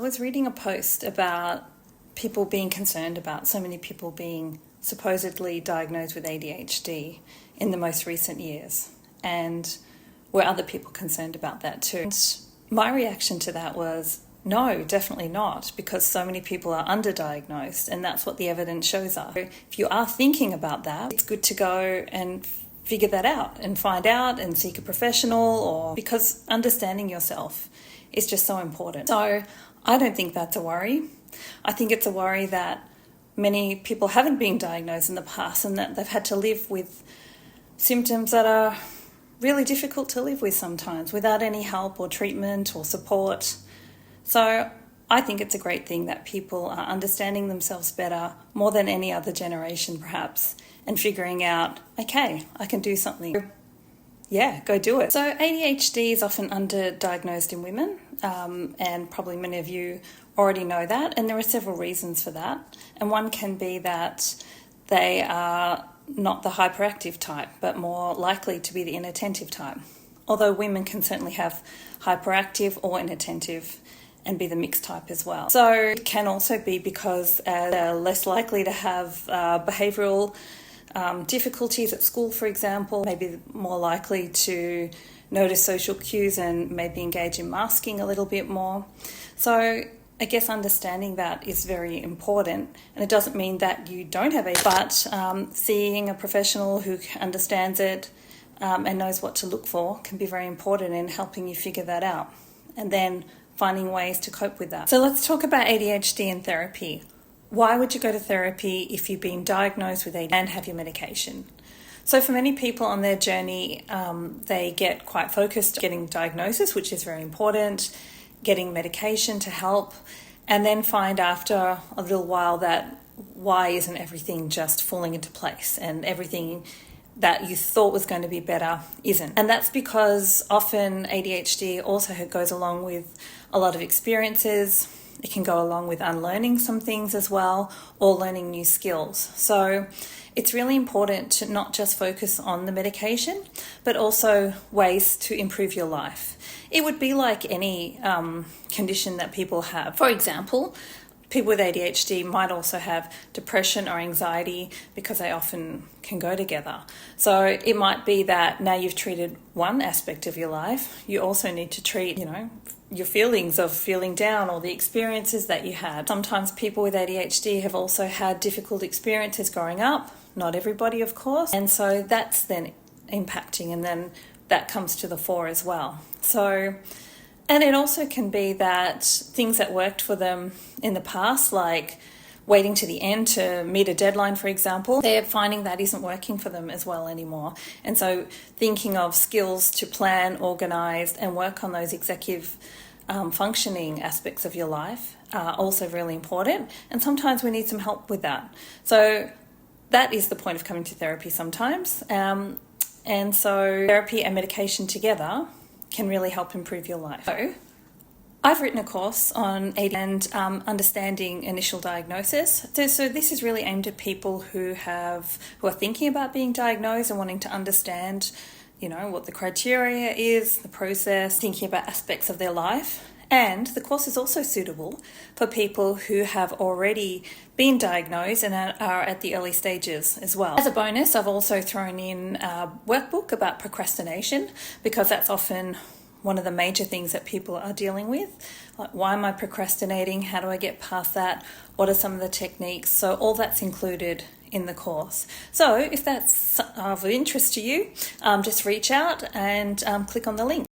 was reading a post about people being concerned about so many people being supposedly diagnosed with ADHD in the most recent years, and were other people concerned about that too? And my reaction to that was, no, definitely not, because so many people are underdiagnosed, and that's what the evidence shows us. If you are thinking about that, it's good to go and figure that out and find out and seek a professional, or because understanding yourself is just so important. So I don't think that's a worry. I think it's a worry that many people haven't been diagnosed in the past and that they've had to live with symptoms that are really difficult to live with sometimes without any help or treatment or support. So I think it's a great thing that people are understanding themselves better, more than any other generation perhaps, and figuring out, okay, I can do something. Yeah, go do it. So ADHD is often underdiagnosed in women, and probably many of you already know that, and there are several reasons for that. And one can be that they are not the hyperactive type, but more likely to be the inattentive type. Although women can certainly have hyperactive or inattentive and be the mixed type as well. So it can also be because they're less likely to have behavioural difficulties at school, for example, maybe more likely to notice social cues and maybe engage in masking a little bit more. So I guess understanding that is very important, and it doesn't mean that you don't have ADHD, but seeing a professional who understands it and knows what to look for can be very important in helping you figure that out, and then finding ways to cope with that. So let's talk about ADHD and therapy. Why would you go to therapy if you've been diagnosed with ADHD and have your medication? So for many people on their journey, they get quite focused on getting diagnosis, which is very important, getting medication to help, and then find after a little while that why isn't everything just falling into place and everything that you thought was going to be better isn't. And that's because often ADHD also goes along with a lot of experiences. It can go along with unlearning some things as well, or learning new skills. So it's really important to not just focus on the medication, but also ways to improve your life. It would be like any condition that people have. For example, people with ADHD might also have depression or anxiety because they often can go together. So it might be that now you've treated one aspect of your life, you also need to treat, your feelings of feeling down or the experiences that you had. Sometimes people with ADHD have also had difficult experiences growing up, not everybody of course, and so that's then impacting, and then that comes to the fore as well. So, and it also can be that things that worked for them in the past, like waiting to the end to meet a deadline, for example, they're finding that isn't working for them as well anymore. And so thinking of skills to plan, organise and work on those executive functioning aspects of your life are also really important. And sometimes we need some help with that. So that is the point of coming to therapy sometimes. And so therapy and medication together can really help improve your life. So I've written a course on ADHD and understanding initial diagnosis. So this is really aimed at people who are thinking about being diagnosed and wanting to understand, what the criteria is, the process, thinking about aspects of their life. And the course is also suitable for people who have already been diagnosed and are at the early stages as well. As a bonus, I've also thrown in a workbook about procrastination, because that's often one of the major things that people are dealing with. Like, why am I procrastinating? How do I get past that? What are some of the techniques? So all that's included in the course. So if that's of interest to you, just reach out and click on the link.